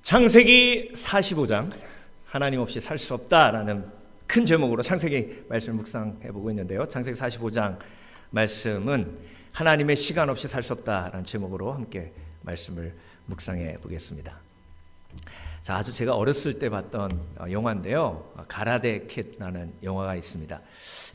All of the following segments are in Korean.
창세기 45장 하나님 없이 살 수 없다라는 큰 제목으로 창세기 말씀을 묵상해 보고 있는데요. 창세기 45장 말씀은 하나님의 시간 없이 살 수 없다라는 제목으로 함께 말씀을 묵상해 보겠습니다. 자, 아주 제가 어렸을 때 봤던 영화인데요. 가라데 킷이라는 영화가 있습니다.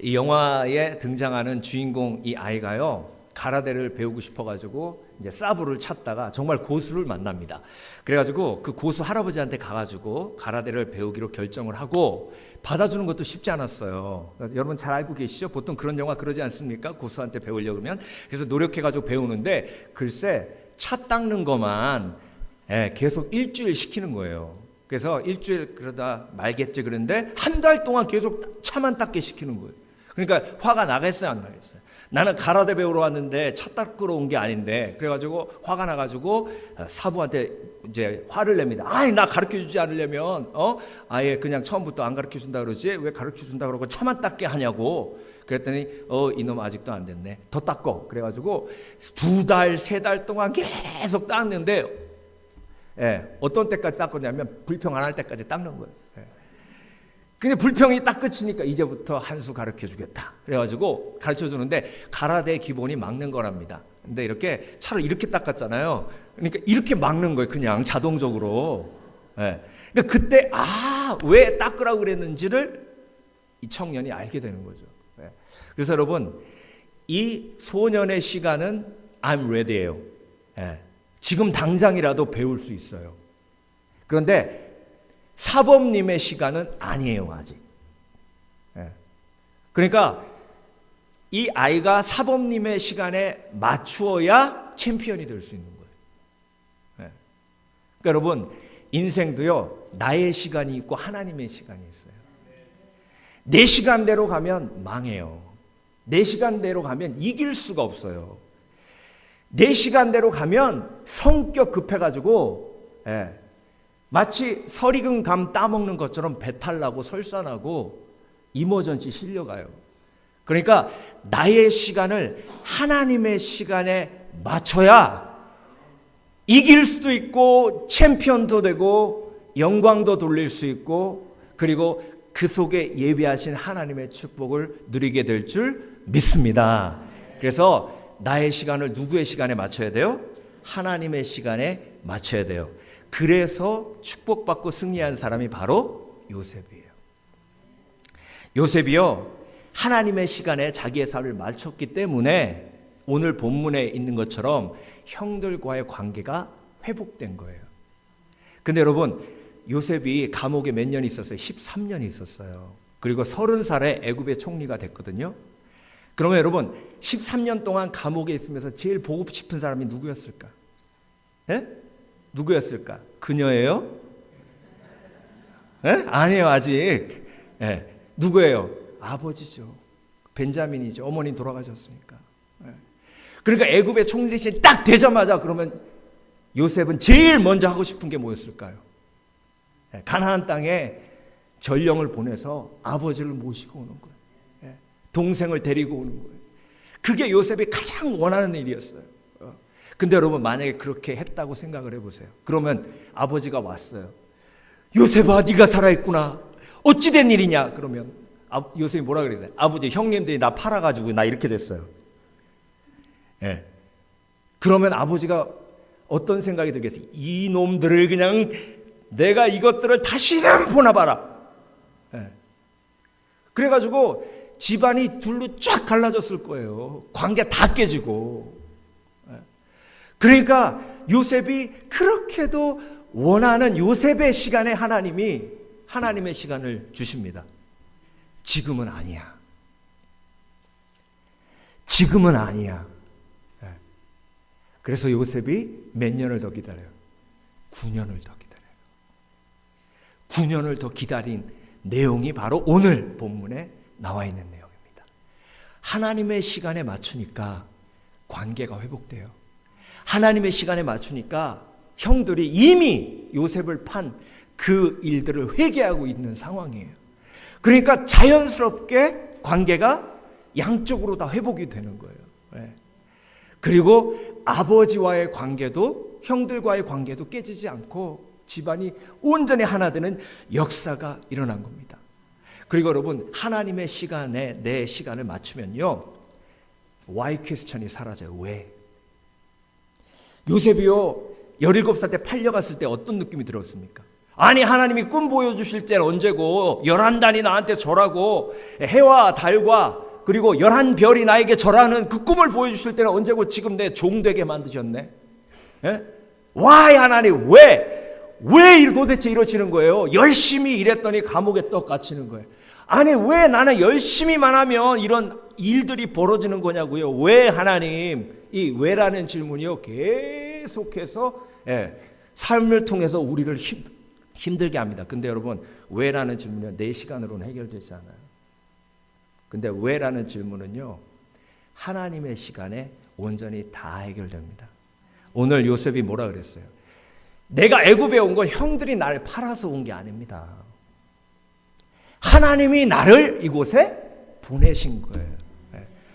이 영화에 등장하는 주인공 이 아이가요, 가라데를 배우고 싶어가지고 이제 사부를 찾다가 정말 고수를 만납니다. 그래가지고 그 고수 할아버지한테 가가지고 가라데를 배우기로 결정을 하고 받아주는 것도 쉽지 않았어요. 여러분 잘 알고 계시죠? 보통 그런 영화 그러지 않습니까? 고수한테 배우려고 그러면. 그래서 노력해가지고 배우는데 글쎄 차 닦는 것만 계속 일주일 시키는 거예요. 그래서 일주일 그러다 말겠지 그런데 한 달 동안 계속 차만 닦게 시키는 거예요. 그러니까 화가 나겠어요, 안 나겠어요? 나는 가라데 배우러 왔는데 차 닦으러 온 게 아닌데, 그래가지고 화가 나가지고 사부한테 이제 화를 냅니다. 아니, 나 가르쳐 주지 않으려면 아예 그냥 처음부터 안 가르쳐 준다 그러지 왜 가르쳐 준다 그러고 차만 닦게 하냐고. 그랬더니 이놈 아직도 안 됐네, 더 닦어. 그래가지고 2달, 3달 동안 계속 닦는데 어떤 때까지 닦았냐면 불평 안 할 때까지 닦는 거예요. 근데 불평이 딱 끝이니까 이제부터 한 수 가르쳐 주겠다. 그래가지고 가르쳐 주는데 가라데 기본이 막는 거랍니다. 근데 이렇게 차를 이렇게 닦았잖아요. 그러니까 이렇게 막는 거예요. 그냥 자동적으로. 그러니까 그때 왜 닦으라고 그랬는지를 이 청년이 알게 되는 거죠. 그래서 여러분, 이 소년의 시간은 I'm ready예요. 지금 당장이라도 배울 수 있어요. 그런데 사범님의 시간은 아니에요, 아직. 그러니까 이 아이가 사범님의 시간에 맞추어야 챔피언이 될 수 있는 거예요. 그러니까 여러분, 인생도요, 나의 시간이 있고 하나님의 시간이 있어요. 내 시간대로 가면 망해요. 내 시간대로 가면 이길 수가 없어요. 내 시간대로 가면 성격 급해가지고 마치 설익은 감 따먹는 것처럼 배탈 나고 설사나고 이머전시 실려가요. 그러니까 나의 시간을 하나님의 시간에 맞춰야 이길 수도 있고 챔피언도 되고 영광도 돌릴 수 있고, 그리고 그 속에 예비하신 하나님의 축복을 누리게 될 줄 믿습니다. 그래서 나의 시간을 누구의 시간에 맞춰야 돼요? 하나님의 시간에 맞춰야 돼요. 그래서 축복받고 승리한 사람이 바로 요셉이에요. 요셉이요, 하나님의 시간에 자기의 삶을 맞췄기 때문에 오늘 본문에 있는 것처럼 형들과의 관계가 회복된 거예요. 근데 여러분, 요셉이 감옥에 몇 년 있었어요? 13년 있었어요. 그리고 30살에 애굽의 총리가 됐거든요. 그러면 여러분, 13년 동안 감옥에 있으면서 제일 보고 싶은 사람이 누구였을까? 누구였을까? 그녀예요? 아니에요, 아직. 누구예요? 아버지죠. 벤자민이죠. 어머니 돌아가셨으니까. 그러니까 애굽의 총리 대신 딱 되자마자 그러면 요셉은 제일 먼저 하고 싶은 게 뭐였을까요? 가나안 땅에 전령을 보내서 아버지를 모시고 오는 거예요. 동생을 데리고 오는 거예요. 그게 요셉이 가장 원하는 일이었어요. 근데 여러분, 만약에 그렇게 했다고 생각을 해보세요. 그러면 아버지가 왔어요. 요셉아, 네가 살아있구나. 어찌 된 일이냐? 그러면 요셉이 뭐라 그랬어요? 아버지, 형님들이 나 팔아가지고 나 이렇게 됐어요. 그러면 아버지가 어떤 생각이 들겠어요? 이 놈들을 그냥 내가 이것들을 다시는 보나봐라. 그래가지고 집안이 둘로 쫙 갈라졌을 거예요. 관계 다 깨지고. 그러니까 요셉이 그렇게도 원하는 요셉의 시간에 하나님이 하나님의 시간을 주십니다. 지금은 아니야. 지금은 아니야. 그래서 요셉이 몇 년을 더 기다려요? 9년을 더 기다려요. 9년을 더 기다린 내용이 바로 오늘 본문에 나와 있는 내용입니다. 하나님의 시간에 맞추니까 관계가 회복돼요. 하나님의 시간에 맞추니까 형들이 이미 요셉을 판 그 일들을 회개하고 있는 상황이에요. 그러니까 자연스럽게 관계가 양쪽으로 다 회복이 되는 거예요. 그리고 아버지와의 관계도, 형들과의 관계도 깨지지 않고 집안이 온전히 하나 되는 역사가 일어난 겁니다. 그리고 여러분, 하나님의 시간에 내 시간을 맞추면요, why 퀘스천이 사라져요. 왜? 요셉이요 17살 때 팔려갔을 때 어떤 느낌이 들었습니까? 아니, 하나님이 꿈 보여주실 때는 언제고 11단이 나한테 절하고 해와 달과 그리고 11별이 나에게 절하는 그 꿈을 보여주실 때는 언제고 지금 내 종되게 만드셨네. 예? Why 하나님, 왜 도대체 이러시는 거예요? 열심히 일했더니 감옥에 떡 갇히는 거예요. 아니, 왜 나는 열심히만 하면 이런 일들이 벌어지는 거냐고요. 왜 하나님? 이 왜라는 질문이요 계속해서 삶을 통해서 우리를 힘들게 합니다. 근데 여러분, 왜라는 질문은 내 시간으로는 해결되지 않아요. 근데 왜라는 질문은요, 하나님의 시간에 온전히 다 해결됩니다. 오늘 요셉이 뭐라 그랬어요? 내가 애굽에 온 건 형들이 나를 팔아서 온 게 아닙니다. 하나님이 나를 이곳에 보내신 거예요.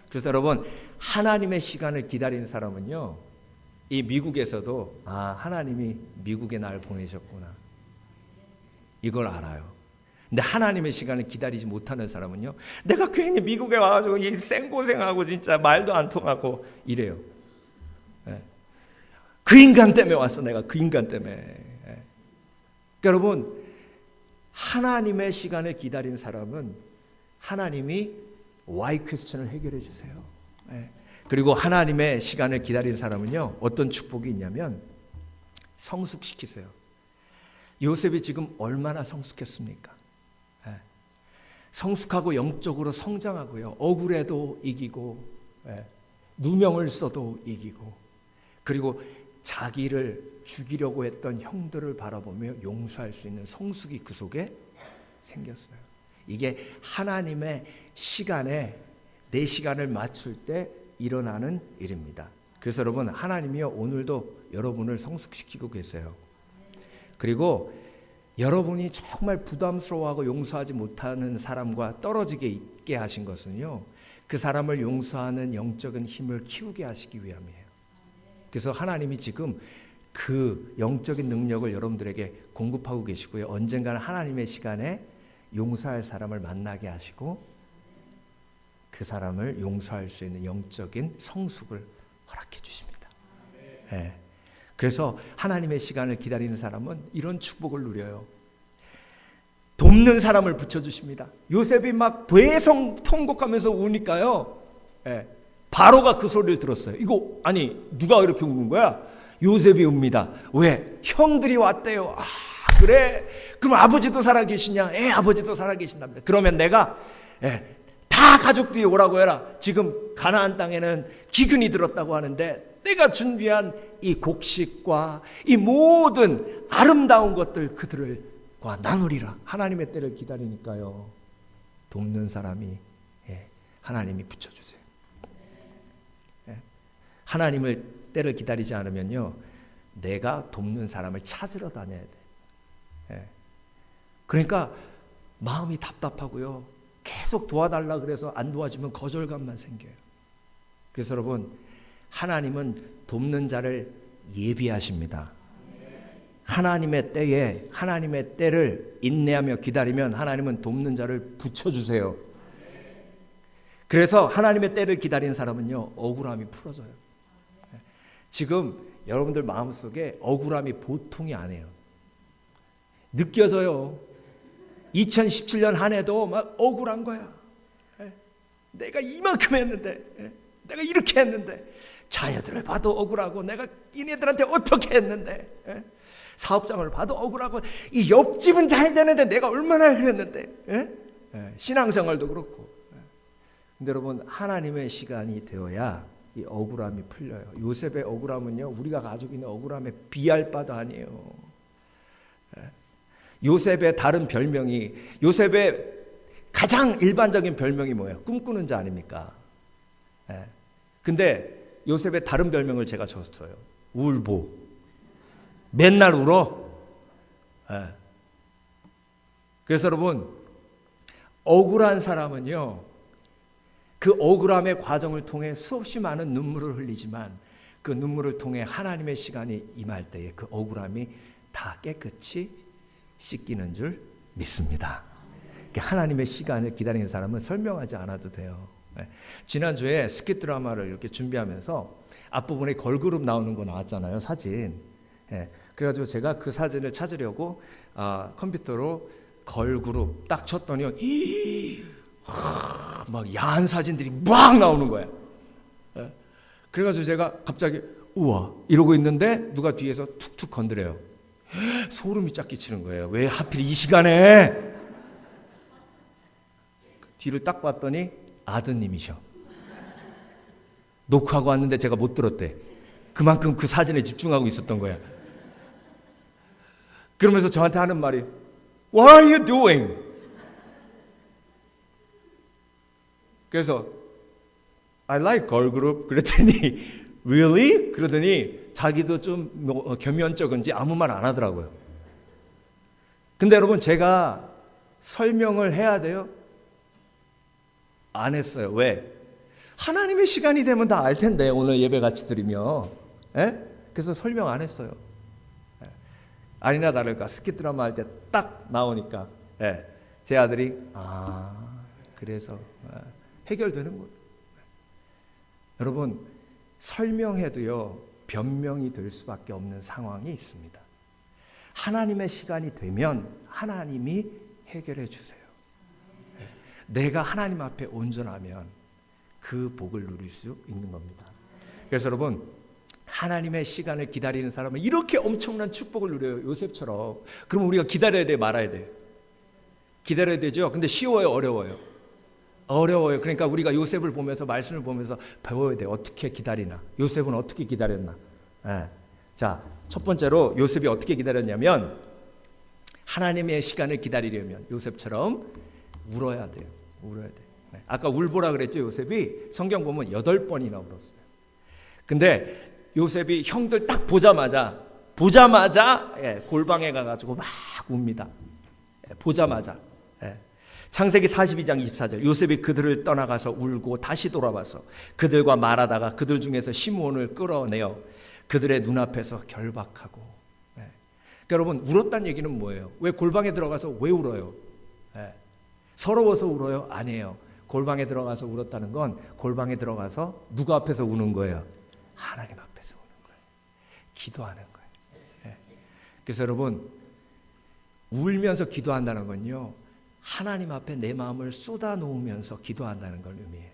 그래서 여러분, 하나님의 시간을 기다리는 사람은요, 이 미국에서도 하나님이 미국에 나를 보내셨구나, 이걸 알아요. 근데 하나님의 시간을 기다리지 못하는 사람은요, 내가 괜히 미국에 와가지고 이 생고생하고 진짜 말도 안 통하고 이래요. 그 인간 때문에 왔어. 내가 그 인간 때문에. 그러니까 여러분, 하나님의 시간을 기다린 사람은 하나님이 why 퀘스천을 해결해 주세요. 그리고 하나님의 시간을 기다린 사람은요, 어떤 축복이 있냐면 성숙시키세요. 요셉이 지금 얼마나 성숙했습니까? 성숙하고 영적으로 성장하고요, 억울해도 이기고, 누명을 써도 이기고, 그리고 자기를 죽이려고 했던 형들을 바라보며 용서할 수 있는 성숙이 그 속에 생겼어요. 이게 하나님의 시간에 내 시간을 맞출 때 일어나는 일입니다. 그래서 여러분, 하나님이요 오늘도 여러분을 성숙시키고 계세요. 그리고 여러분이 정말 부담스러워하고 용서하지 못하는 사람과 떨어지게 있게 하신 것은요, 그 사람을 용서하는 영적인 힘을 키우게 하시기 위함이에요. 그래서 하나님이 지금 그 영적인 능력을 여러분들에게 공급하고 계시고요, 언젠가는 하나님의 시간에 용서할 사람을 만나게 하시고 그 사람을 용서할 수 있는 영적인 성숙을 허락해 주십니다. 그래서 하나님의 시간을 기다리는 사람은 이런 축복을 누려요. 돕는 사람을 붙여주십니다. 요셉이 막 대성통곡하면서 우니까요, 바로가 그 소리를 들었어요. 이거 아니 누가 이렇게 우는 거야? 요셉이 웁니다. 왜? 형들이 왔대요. 그래? 그럼 아버지도 살아계시냐? 아버지도 살아계신답니다. 그러면 내가 다 가족들이 오라고 해라. 지금 가나안 땅에는 기근이 들었다고 하는데 내가 준비한 이 곡식과 이 모든 아름다운 것들 그들과 나누리라. 하나님의 때를 기다리니까요, 돕는 사람이 하나님이 붙여주세요. 하나님을 때를 기다리지 않으면요, 내가 돕는 사람을 찾으러 다녀야 돼. 그러니까 마음이 답답하고요, 계속 도와달라 그래서 안 도와주면 거절감만 생겨요. 그래서 여러분, 하나님은 돕는 자를 예비하십니다. 하나님의 때에 하나님의 때를 인내하며 기다리면 하나님은 돕는 자를 붙여주세요. 그래서 하나님의 때를 기다리는 사람은요, 억울함이 풀어져요. 지금 여러분들 마음속에 억울함이 보통이 아니에요. 느껴져요. 2017년 한 해도 막 억울한 거야. 내가 이만큼 했는데, 내가 이렇게 했는데, 자녀들을 봐도 억울하고, 내가 이네들한테 어떻게 했는데, 사업장을 봐도 억울하고, 이 옆집은 잘 되는데 내가 얼마나 그랬는데, 신앙생활도 그렇고. 근데 여러분, 하나님의 시간이 되어야 이 억울함이 풀려요. 요셉의 억울함은요, 우리가 가지고 있는 억울함에 비할 바도 아니에요. 요셉의 다른 별명이, 요셉의 가장 일반적인 별명이 뭐예요? 꿈꾸는 자 아닙니까? 근데 요셉의 다른 별명을 제가 줬어요. 울보. 맨날 울어. 그래서 여러분, 억울한 사람은요, 그 억울함의 과정을 통해 수없이 많은 눈물을 흘리지만 그 눈물을 통해 하나님의 시간이 임할 때에 그 억울함이 다 깨끗이 씻기는 줄 믿습니다. 하나님의 시간을 기다리는 사람은 설명하지 않아도 돼요. 지난주에 스킷 드라마를 이렇게 준비하면서 앞부분에 걸그룹 나오는 거 나왔잖아요. 사진. 그래가지고 제가 그 사진을 찾으려고 컴퓨터로 걸그룹 딱 쳤더니 막 야한 사진들이 막 나오는 거야. 그래가지고 제가 갑자기 우와 이러고 있는데 누가 뒤에서 툭툭 건드려요. 소름이 쫙 끼치는 거예요. 왜 하필 이 시간에? 뒤를 딱 봤더니 아드님이셔. 녹화하고 왔는데 제가 못 들었대. 그만큼 그 사진에 집중하고 있었던 거야. 그러면서 저한테 하는 말이 What are you doing? 그래서 I like girl group 그랬더니 Really? 그러더니 자기도 좀 겸연쩍은지 아무 말 안 하더라고요. 근데 여러분 제가 설명을 해야 돼요? 안 했어요. 왜? 하나님의 시간이 되면 다 알 텐데 오늘 예배 같이 드리면. 그래서 설명 안 했어요. 아니나 다를까 스킷 드라마 할 때 딱 나오니까 제 아들이 그래서 해결되는 거예요. 여러분 설명해도요 변명이 될 수밖에 없는 상황이 있습니다. 하나님의 시간이 되면 하나님이 해결해 주세요. 내가 하나님 앞에 온전하면 그 복을 누릴 수 있는 겁니다. 그래서 여러분 하나님의 시간을 기다리는 사람은 이렇게 엄청난 축복을 누려요. 요셉처럼. 그럼 우리가 기다려야 돼 말아야 돼? 기다려야 되죠. 근데 쉬워요 어려워요? 어려워요. 그러니까 우리가 요셉을 보면서 말씀을 보면서 배워야 돼. 어떻게 기다리나. 요셉은 어떻게 기다렸나. 자, 첫 번째로 요셉이 어떻게 기다렸냐면 하나님의 시간을 기다리려면 요셉처럼 울어야 돼요. 울어야 돼. 아까 울보라 그랬죠. 요셉이 성경 보면 8번이나 울었어요. 근데 요셉이 형들 딱 보자마자 골방에 가가지고 막 웁니다. 보자마자. 창세기 42장 24절 요셉이 그들을 떠나가서 울고 다시 돌아와서 그들과 말하다가 그들 중에서 시므온을 끌어내어 그들의 눈앞에서 결박하고. 그러니까 여러분 울었다는 얘기는 뭐예요? 왜 골방에 들어가서 왜 울어요? 서러워서 울어요? 아니에요. 골방에 들어가서 울었다는 건 골방에 들어가서 누구 앞에서 우는 거예요? 하나님 앞에서 우는 거예요. 기도하는 거예요. 그래서 여러분 울면서 기도한다는 건요 하나님 앞에 내 마음을 쏟아놓으면서 기도한다는 걸 의미해요.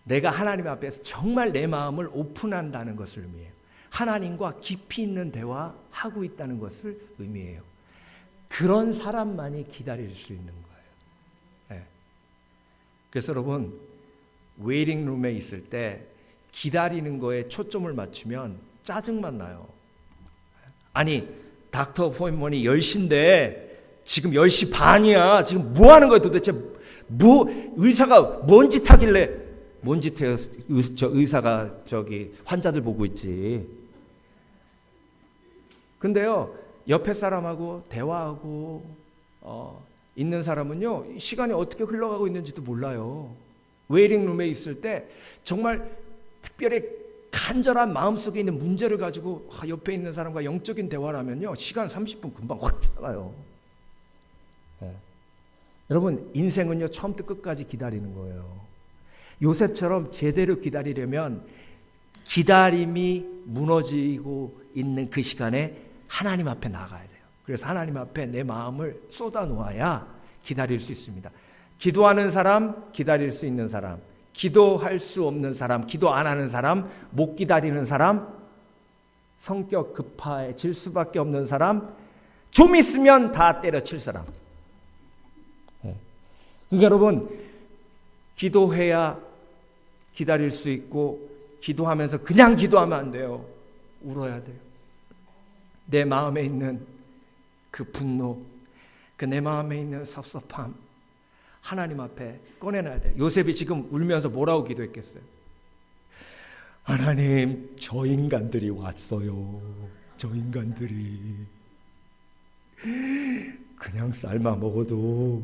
내가 하나님 앞에서 정말 내 마음을 오픈한다는 것을 의미해요. 하나님과 깊이 있는 대화하고 있다는 것을 의미해요. 그런 사람만이 기다릴 수 있는 거예요. 그래서 여러분 웨이팅 룸에 있을 때 기다리는 거에 초점을 맞추면 짜증만 나요. 아니 닥터 어포인트먼이 10시인데 지금 10시 반이야. 지금 뭐 하는 거야 도대체? 의사가 뭔 짓 하길래 뭔 짓 해요? 의사가 환자들 보고 있지. 근데요 옆에 사람하고 대화하고 있는 사람은요 시간이 어떻게 흘러가고 있는지도 몰라요. 웨이팅룸에 있을 때 정말 특별히 간절한 마음속에 있는 문제를 가지고 옆에 있는 사람과 영적인 대화를 하면요 시간 30분 금방 확 지나가요. 여러분 인생은요 처음부터 끝까지 기다리는 거예요. 요셉처럼 제대로 기다리려면 기다림이 무너지고 있는 그 시간에 하나님 앞에 나가야 돼요. 그래서 하나님 앞에 내 마음을 쏟아놓아야 기다릴 수 있습니다. 기도하는 사람, 기다릴 수 있는 사람, 기도할 수 없는 사람, 기도 안 하는 사람, 못 기다리는 사람, 성격 급해질 수밖에 없는 사람, 좀 있으면 다 때려칠 사람. 그러니까 여러분 기도해야 기다릴 수 있고 기도하면서 그냥 기도하면 안 돼요. 울어야 돼요. 내 마음에 있는 그 분노, 그 내 마음에 있는 섭섭함 하나님 앞에 꺼내놔야 돼요. 요셉이 지금 울면서 뭐라고 기도했겠어요? 하나님 저 인간들이 왔어요. 저 인간들이 그냥 삶아 먹어도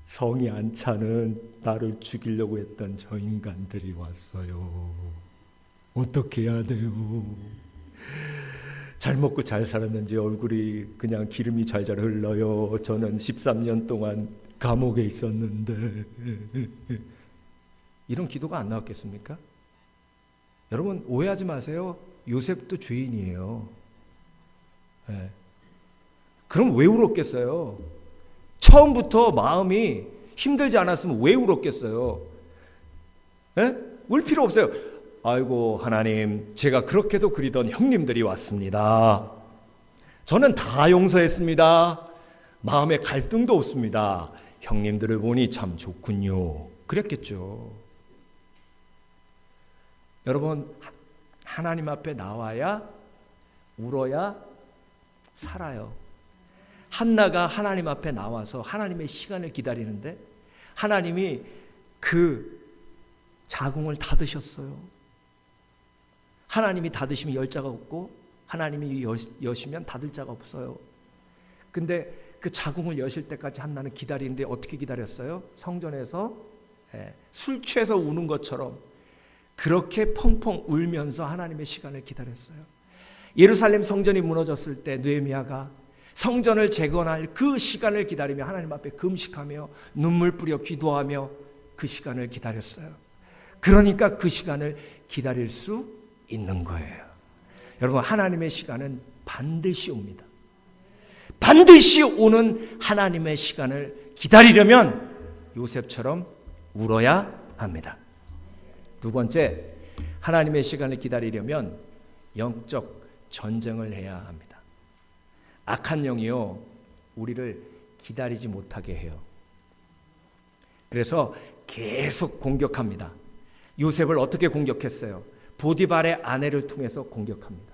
성이 안 차는 나를 죽이려고 했던 저 인간들이 왔어요. 어떻게 해야 돼요? 잘 먹고 잘 살았는지 얼굴이 그냥 기름이 잘잘 흘러요. 저는 13년 동안 감옥에 있었는데. 이런 기도가 안 나왔겠습니까? 여러분 오해하지 마세요. 요셉도 죄인이에요. 네. 그럼 왜 울었겠어요? 처음부터 마음이 힘들지 않았으면 왜 울었겠어요? 네? 울 필요 없어요. 아이고 하나님, 제가 그렇게도 그리던 형님들이 왔습니다. 저는 다 용서했습니다. 마음에 갈등도 없습니다. 형님들을 보니 참 좋군요. 그랬겠죠. 여러분 하나님 앞에 나와야 울어야 살아요. 한나가 하나님 앞에 나와서 하나님의 시간을 기다리는데 하나님이 그 자궁을 닫으셨어요. 하나님이 닫으시면 열 자가 없고 하나님이 여시면 닫을 자가 없어요. 근데 그 자궁을 여실 때까지 한나는 기다리는데 어떻게 기다렸어요? 성전에서 술 취해서 우는 것처럼 그렇게 펑펑 울면서 하나님의 시간을 기다렸어요. 예루살렘 성전이 무너졌을 때 느헤미야가 성전을 재건할 그 시간을 기다리며 하나님 앞에 금식하며 눈물 뿌려 기도하며 그 시간을 기다렸어요. 그러니까 그 시간을 기다릴 수 있는 거예요. 여러분 하나님의 시간은 반드시 옵니다. 반드시 오는 하나님의 시간을 기다리려면 요셉처럼 울어야 합니다. 두 번째, 하나님의 시간을 기다리려면 영적 전쟁을 해야 합니다. 악한 영이요 우리를 기다리지 못하게 해요. 그래서 계속 공격합니다. 요셉을 어떻게 공격했어요? 보디발의 아내를 통해서 공격합니다.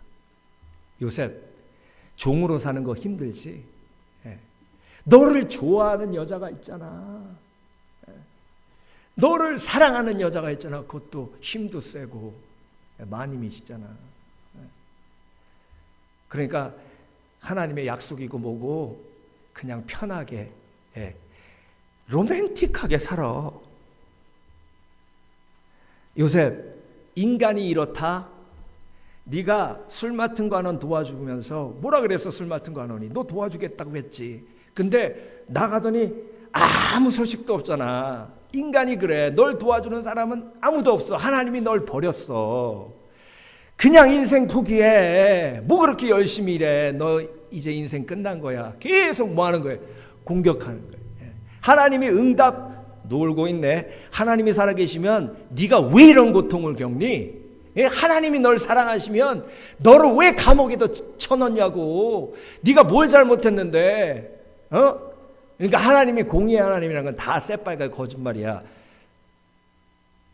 요셉, 종으로 사는 거 힘들지? 너를 좋아하는 여자가 있잖아. 너를 사랑하는 여자가 있잖아. 그것도 힘도 세고 마님이시잖아. 그러니까 하나님의 약속이고 뭐고 그냥 편하게 로맨틱하게 살아. 요셉, 인간이 이렇다. 네가 술 맡은 관원 도와주면서 뭐라 그랬어? 술 맡은 관원이 너 도와주겠다고 했지. 근데 나가더니 아무 소식도 없잖아. 인간이 그래. 널 도와주는 사람은 아무도 없어. 하나님이 널 버렸어. 그냥 인생 포기해. 뭐 그렇게 열심히 일해. 너 이제 인생 끝난 거야. 계속 뭐 하는 거야? 공격하는 거야. 하나님이 응답 놀고 있네. 하나님이 살아계시면 네가 왜 이런 고통을 겪니? 하나님이 널 사랑하시면 너를 왜 감옥에다 쳐넣냐고. 네가 뭘 잘못했는데. 그러니까 하나님이 공의의 하나님이라는 건 다 새빨간 거짓말이야.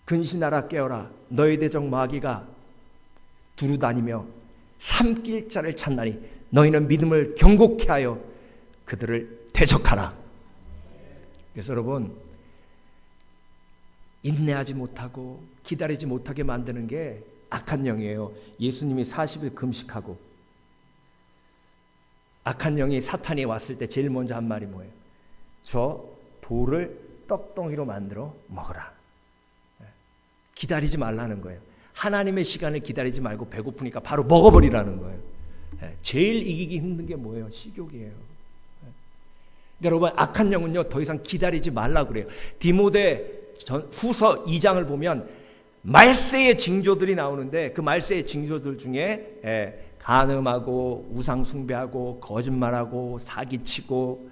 근신하라 깨어라. 너희 대적 마귀가 두루다니며 삼킬 자를 찾나니 너희는 믿음을 경고케 하여 그들을 대적하라. 그래서 여러분 인내하지 못하고 기다리지 못하게 만드는 게 악한 영이에요. 예수님이 40일 금식하고 악한 영이 사탄이 왔을 때 제일 먼저 한 말이 뭐예요? 저 돌을 떡덩이로 만들어 먹어라. 기다리지 말라는 거예요. 하나님의 시간을 기다리지 말고 배고프니까 바로 먹어버리라는 거예요. 제일 이기기 힘든 게 뭐예요? 식욕이에요. 여러분 악한 영은요 더 이상 기다리지 말라고 그래요. 디모데 후서 2장을 보면 말세의 징조들이 나오는데 그 말세의 징조들 중에 간음하고 우상 숭배하고 거짓말하고 사기치고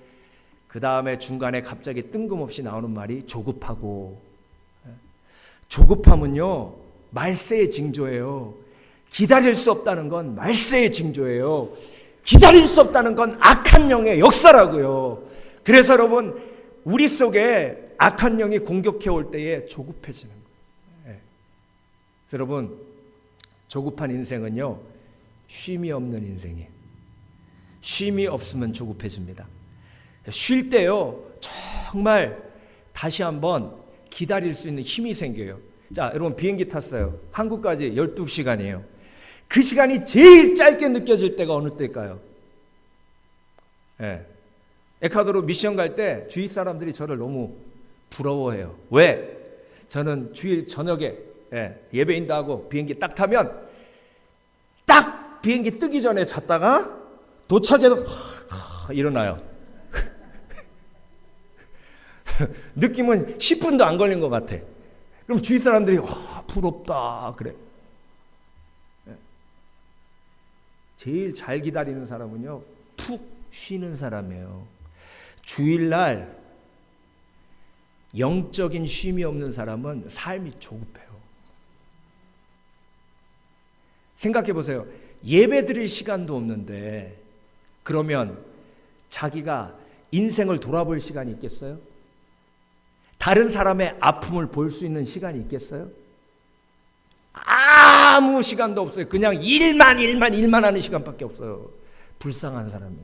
그 다음에 중간에 갑자기 뜬금없이 나오는 말이 조급하고. 조급함은요 말세의 징조예요. 기다릴 수 없다는 건 말세의 징조예요. 기다릴 수 없다는 건 악한 영의 역사라고요. 그래서 여러분 우리 속에 악한 영이 공격해 올 때에 조급해지는 거예요. 그래서 여러분 조급한 인생은요 쉼이 없는 인생이에요. 쉼이 없으면 조급해집니다. 쉴 때요 정말 다시 한번 기다릴 수 있는 힘이 생겨요. 자, 여러분 비행기 탔어요. 한국까지 12시간이에요. 그 시간이 제일 짧게 느껴질 때가 어느 때일까요? 에콰도르 미션 갈 때 주위 사람들이 저를 너무 부러워해요. 왜? 저는 주일 저녁에 예배인도 하고 비행기 딱 타면 딱 비행기 뜨기 전에 잤다가 도착해서 일어나요. 느낌은 10분도 안 걸린 것 같아. 그럼 주위 사람들이 부럽다 그래. 제일 잘 기다리는 사람은요, 푹 쉬는 사람이에요. 주일날 영적인 쉼이 없는 사람은 삶이 조급해요. 생각해 보세요. 예배 드릴 시간도 없는데 그러면 자기가 인생을 돌아볼 시간이 있겠어요? 다른 사람의 아픔을 볼 수 있는 시간이 있겠어요? 아무 시간도 없어요. 그냥 일만 하는 시간밖에 없어요. 불쌍한 사람이.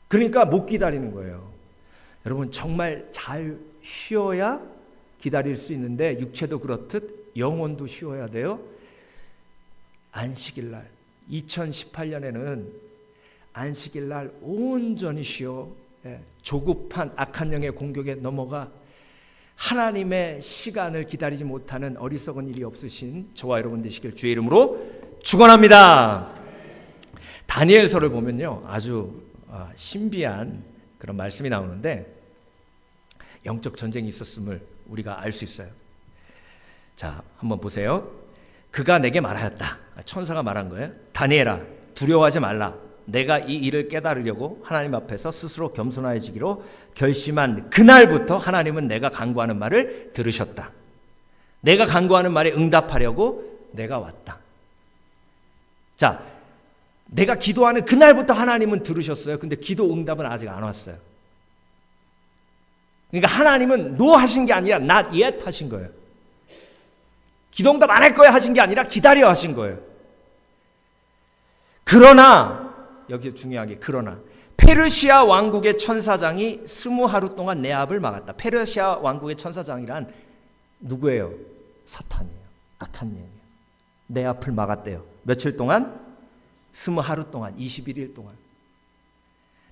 그러니까 못 기다리는 거예요. 여러분, 정말 잘 쉬어야 기다릴 수 있는데 육체도 그렇듯 영혼도 쉬어야 돼요. 안식일날 2018년에는 안식일날 온전히 쉬어 조급한 악한 영의 공격에 넘어가 하나님의 시간을 기다리지 못하는 어리석은 일이 없으신 저와 여러분 되시길 주의 이름으로 축원합니다. 다니엘서를 보면요, 아주 신비한 그런 말씀이 나오는데 영적 전쟁이 있었음을 우리가 알 수 있어요. 자, 한번 보세요. 그가 내게 말하였다. 천사가 말한 거예요. 다니엘아, 두려워하지 말라. 내가 이 일을 깨달으려고 하나님 앞에서 스스로 겸손해지기로 결심한 그날부터 하나님은 내가 간구하는 말을 들으셨다. 내가 간구하는 말에 응답하려고 내가 왔다. 자, 내가 기도하는 그날부터 하나님은 들으셨어요. 근데 기도 응답은 아직 안 왔어요. 그러니까 하나님은 no 하신 게 아니라 not yet 하신 거예요. 기도 응답 안 할 거야 하신 게 아니라 기다려 하신 거예요. 그러나 여기 중요하게 그러나 페르시아 왕국의 천사장이 20하루 동안 내 앞을 막았다. 페르시아 왕국의 천사장이란 누구예요? 사탄이에요. 악한 영이에요. 내 앞을 막았대요. 며칠 동안? 20하루 동안, 21일 동안.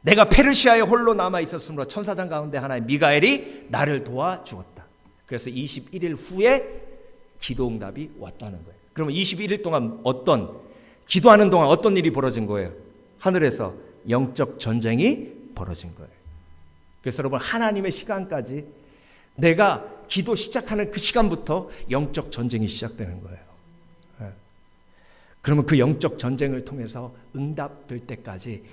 내가 페르시아에 홀로 남아 있었으므로 천사장 가운데 하나의 미가엘이 나를 도와주었다. 그래서 21일 후에 기도응답이 왔다는 거예요. 그러면 21일 동안 기도하는 동안 어떤 일이 벌어진 거예요? 하늘에서 영적 전쟁이 벌어진 거예요. 그래서 여러분, 하나님의 시간까지 내가 기도 시작하는 그 시간부터 영적 전쟁이 시작되는 거예요. 그러면 그 영적 전쟁을 통해서 응답될 때까지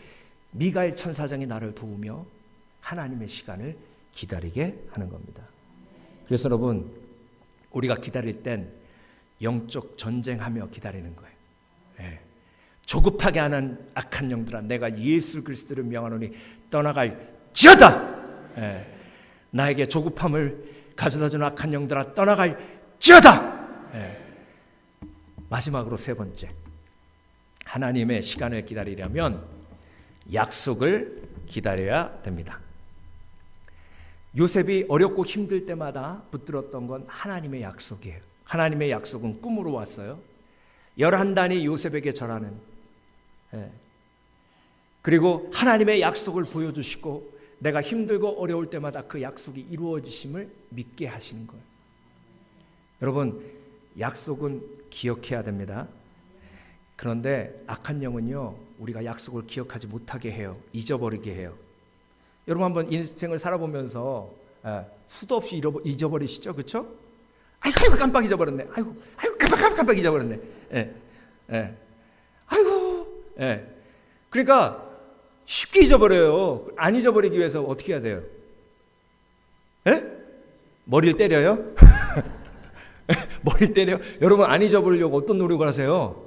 미가엘 천사장이 나를 도우며 하나님의 시간을 기다리게 하는 겁니다. 그래서 여러분, 우리가 기다릴 땐 영적 전쟁하며 기다리는 거예요. 조급하게 하는 악한 영들아, 내가 예수 그리스도를 명하노니 떠나갈지어다. 나에게 조급함을 가져다주는 악한 영들아, 떠나갈지어다. 마지막으로 세 번째, 하나님의 시간을 기다리려면 약속을 기다려야 됩니다. 요셉이 어렵고 힘들 때마다 붙들었던 건 하나님의 약속이에요. 하나님의 약속은 꿈으로 왔어요. 11단이 요셉에게 절하는, 그리고 하나님의 약속을 보여주시고 내가 힘들고 어려울 때마다 그 약속이 이루어지심을 믿게 하시는 거예요. 여러분, 약속은 기억해야 됩니다. 그런데 악한 영은요, 우리가 약속을 기억하지 못하게 해요. 잊어버리게 해요. 여러분, 한번 인생을 살아보면서 수도 없이 잊어버리시죠? 그렇죠? 아이고 깜빡 잊어버렸네. 아이고 깜빡 잊어버렸네. 아이고. 그러니까 쉽게 잊어버려요. 안 잊어버리기 위해서 어떻게 해야 돼요? 머리를 때려요? 머리를 때려? 여러분, 안 잊어버리려고 어떤 노력을 하세요?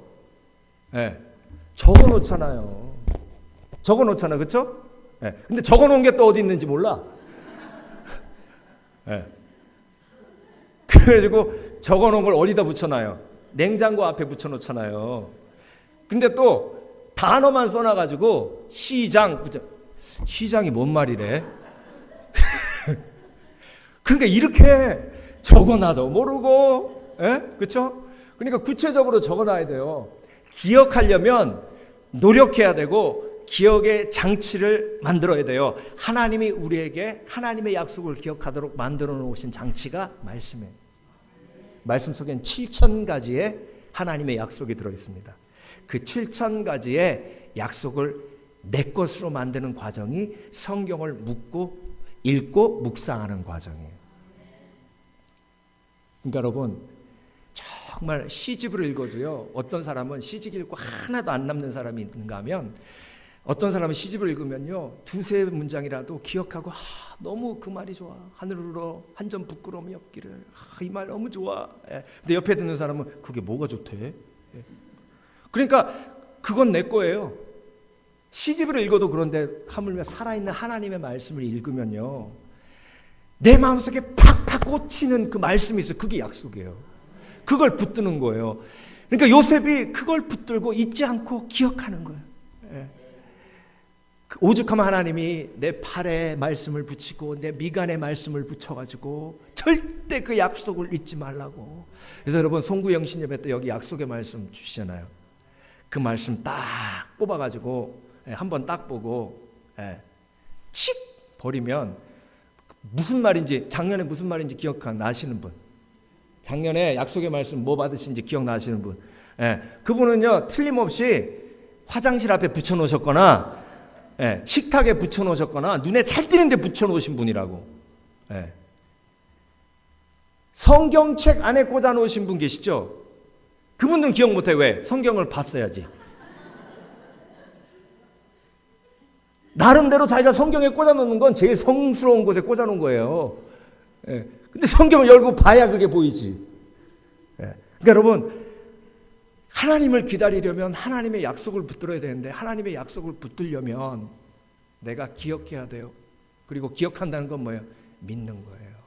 적어놓잖아요. 그렇죠? 근데 적어놓은 게 또 어디 있는지 몰라. 그래가지고 적어놓은 걸 어디다 붙여놔요? 냉장고 앞에 붙여놓잖아요. 근데 또 단어만 써놔가지고 시장이 뭔 말이래? 그러니까 이렇게 적어놔도 모르고, 그렇죠? 그러니까 구체적으로 적어놔야 돼요. 기억하려면 노력해야 되고 기억의 장치를 만들어야 돼요. 하나님이 우리에게 하나님의 약속을 기억하도록 만들어 놓으신 장치가 말씀이에요. 말씀 속엔 7,000가지의 하나님의 약속이 들어있습니다. 그 7,000가지의 약속을 내 것으로 만드는 과정이 성경을 읽고 묵상하는 과정이에요. 그러니까 여러분, 정말 시집을 읽어도요, 어떤 사람은 시집 읽고 하나도 안 남는 사람이 있는가 하면, 어떤 사람은 시집을 읽으면요, 두세 문장이라도 기억하고, 너무 그 말이 좋아. 하늘으로 한 점 부끄러움이 없기를. 이 말 너무 좋아. 근데 옆에 듣는 사람은 그게 뭐가 좋대? 그러니까 그건 내 거예요. 시집을 읽어도 그런데 하물며 살아있는 하나님의 말씀을 읽으면요, 내 마음속에 팍팍 꽂히는 그 말씀이 있어요. 그게 약속이에요. 그걸 붙드는 거예요. 그러니까 요셉이 그걸 붙들고 잊지 않고 기억하는 거예요. 오죽하면 하나님이 내 팔에 말씀을 붙이고 내 미간에 말씀을 붙여가지고 절대 그 약속을 잊지 말라고. 그래서 여러분, 송구영 신예배 때 여기 약속의 말씀 주시잖아요. 그 말씀 딱 뽑아가지고 한번 딱 보고 칙 버리면 무슨 말인지, 작년에 무슨 말인지 기억나시는 분, 작년에 약속의 말씀 뭐 받으신지 기억나시는 분, 그분은요 틀림없이 화장실 앞에 붙여놓으셨거나 식탁에 붙여놓으셨거나 눈에 잘 띄는 데 붙여놓으신 분이라고. 성경책 안에 꽂아놓으신 분 계시죠? 그분들은 기억 못해. 왜? 성경을 봤어야지. 나름대로 자기가 성경에 꽂아놓는 건 제일 성스러운 곳에 꽂아놓은 거예요. 근데 성경을 열고 봐야 그게 보이지. 그러니까 여러분, 하나님을 기다리려면 하나님의 약속을 붙들어야 되는데, 하나님의 약속을 붙들려면 내가 기억해야 돼요. 그리고 기억한다는 건 뭐예요? 믿는 거예요.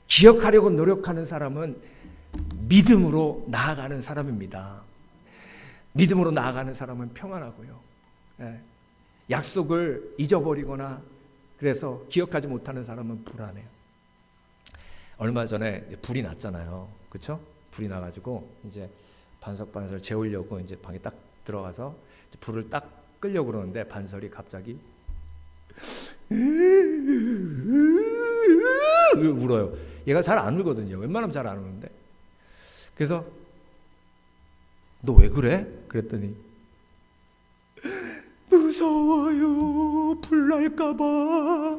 기억하려고 노력하는 사람은 믿음으로 나아가는 사람입니다. 믿음으로 나아가는 사람은 평안하고요. 약속을 잊어버리거나 그래서 기억하지 못하는 사람은 불안해요. 얼마 전에 불이 났잖아요. 그렇죠? 불이 나가지고 이제 반석반설 재우려고 이제 방에 딱 들어가서 불을 딱 끄려고 그러는데 반설이 갑자기 울어요. 얘가 잘 안 울거든요. 웬만하면 잘 안 우는데. 그래서 너 왜 그래? 그랬더니 무서워요. 불 날까 봐.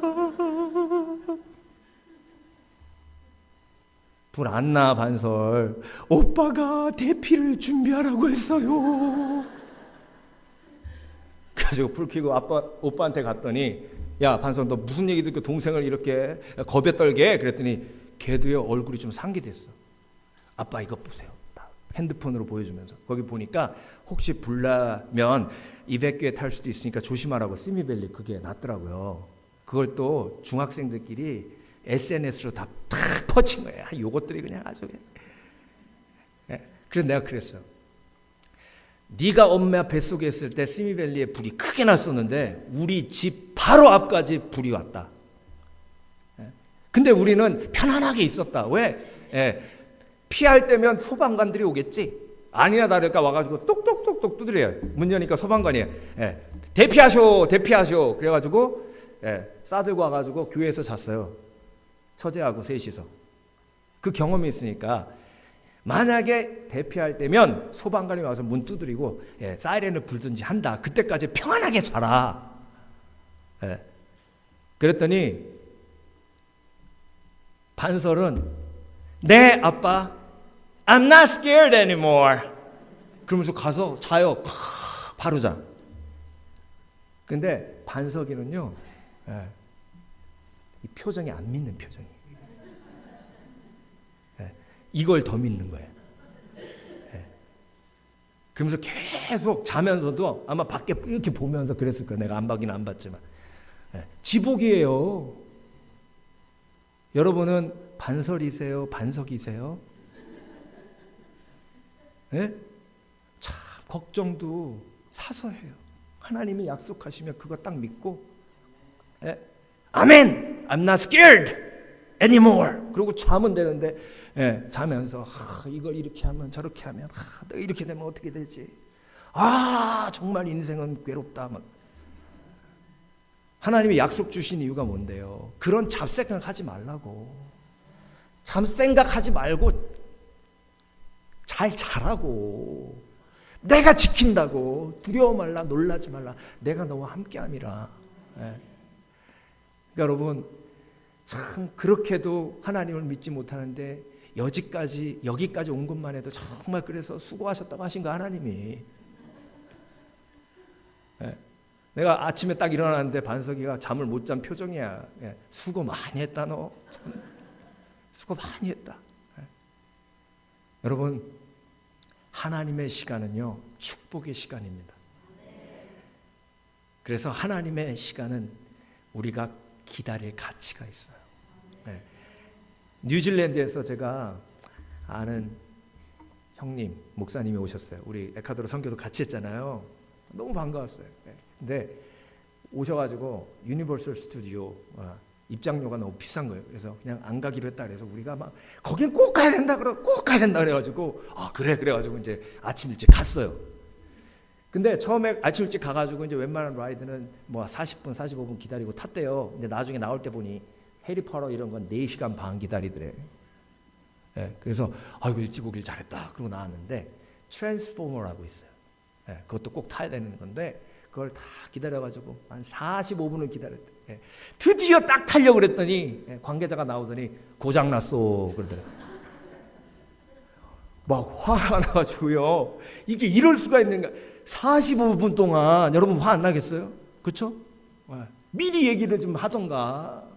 불 안 나, 반설. 오빠가 대피를 준비하라고 했어요. 그래서 불 켜고 오빠한테 갔더니, 야, 반설, 너 무슨 얘기 듣고 동생을 이렇게 겁에 떨게? 그랬더니 걔도요, 얼굴이 좀 상기됐어. 아빠 이것 보세요. 핸드폰으로 보여주면서. 거기 보니까 혹시 불 나면 200개에 탈 수도 있으니까 조심하라고 시미벨리 그게 났더라고요. 그걸 또 중학생들끼리 SNS로 다 퍼친 거예요. 요것들이 그냥 아주. 그래서 내가 그랬어. 네가 엄마 뱃속에 있을 때 시미밸리에 불이 크게 났었는데 우리 집 바로 앞까지 불이 왔다. 근데 우리는 편안하게 있었다. 왜? 피할 때면 소방관들이 오겠지. 아니나 다를까 와가지고 똑똑똑똑 두드려요. 문 여니까 소방관이에요. 대피하쇼. 그래가지고 싸들고 와가지고 교회에서 잤어요. 처제하고 셋이서. 그 경험이 있으니까 만약에 대피할 때면 소방관이 와서 문 두드리고 사이렌을 불든지 한다. 그때까지 평안하게 자라. 그랬더니 반설은 네 아빠 I'm not scared anymore. 그러면서 가서 자요. 바로 자. 근데 반석이는요, 이 표정이 안 믿는 표정이에요. 이걸 더 믿는 거예요. 그러면서 계속 자면서도 아마 밖에 이렇게 보면서 그랬을 거예요. 내가 안 봤긴 안 봤지만. 지복이에요. 여러분은 반설이세요? 반석이세요? 참 걱정도 사서 해요. 하나님이 약속하시면 그거 딱 믿고 아멘! I'm not scared anymore. 그리고 자면 되는데 자면서 이걸 이렇게 하면 저렇게 하면 내가 이렇게 되면 어떻게 되지? 정말 인생은 괴롭다. 막. 하나님이 약속 주신 이유가 뭔데요? 그런 잡생각 하지 말라고. 잡생각하지 말고 잘 자라고. 내가 지킨다고. 두려워 말라, 놀라지 말라. 내가 너와 함께함이라. 예. 그러니까 여러분, 참 그렇게도 하나님을 믿지 못하는데 여기까지 온 것만 해도 정말 그래서 수고하셨다고 하신 거 하나님이. 예. 내가 아침에 딱 일어났는데 반석이가 잠을 못 잔 표정이야. 예. 수고 많이 했다 너. 참. 수고 많이 했다. 예. 여러분, 하나님의 시간은요, 축복의 시간입니다. 그래서 하나님의 시간은 우리가 기다릴 가치가 있어요. 네. 뉴질랜드에서 제가 아는 형님, 목사님이 오셨어요. 우리 에콰도르 선교도 같이 했잖아요. 너무 반가웠어요. 네. 근데 오셔가지고 유니버설 스튜디오 입장료가 너무 비싼 거예요. 그래서 그냥 안 가기로 했다 그래서 우리가 막 거긴 꼭 가야 된다 그래가지고 그래가지고 이제 아침 일찍 갔어요. 근데 처음에 아침 일찍 가가지고 이제 웬만한 라이드는 뭐 40분, 45분 기다리고 탔대요. 근데 나중에 나올 때 보니 해리포터 이런 건 4시간 반 기다리더래. 예, 그래서 아이고 일찍 오길 잘했다. 그러고 나왔는데 트랜스포머라고 있어요. 예, 그것도 꼭 타야 되는 건데 그걸 다 기다려가지고 한 45분을 기다렸대. 예, 드디어 딱 타려고 그랬더니 관계자가 나오더니 고장났어 그러더라고요. 막 화가 나가지고요. 이게 이럴 수가 있는가. 45분 동안 여러분 화 안 나겠어요? 그렇죠? 미리 얘기를 좀 하던가.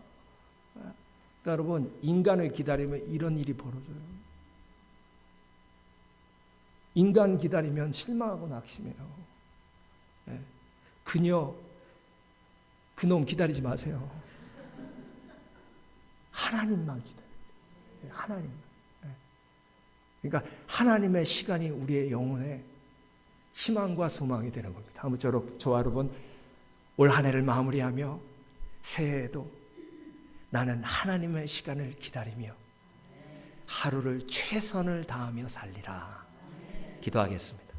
그러니까 여러분, 인간을 기다리면 이런 일이 벌어져요. 인간 기다리면 실망하고 낙심해요. 그놈 기다리지 마세요. 하나님만 기다려요. 하나님만. 그러니까 하나님의 시간이 우리의 영혼에 희망과 소망이 되는 겁니다. 아무쪼록 저와 여러분 올 한 해를 마무리하며 새해에도 나는 하나님의 시간을 기다리며 하루를 최선을 다하며 살리라. 기도하겠습니다.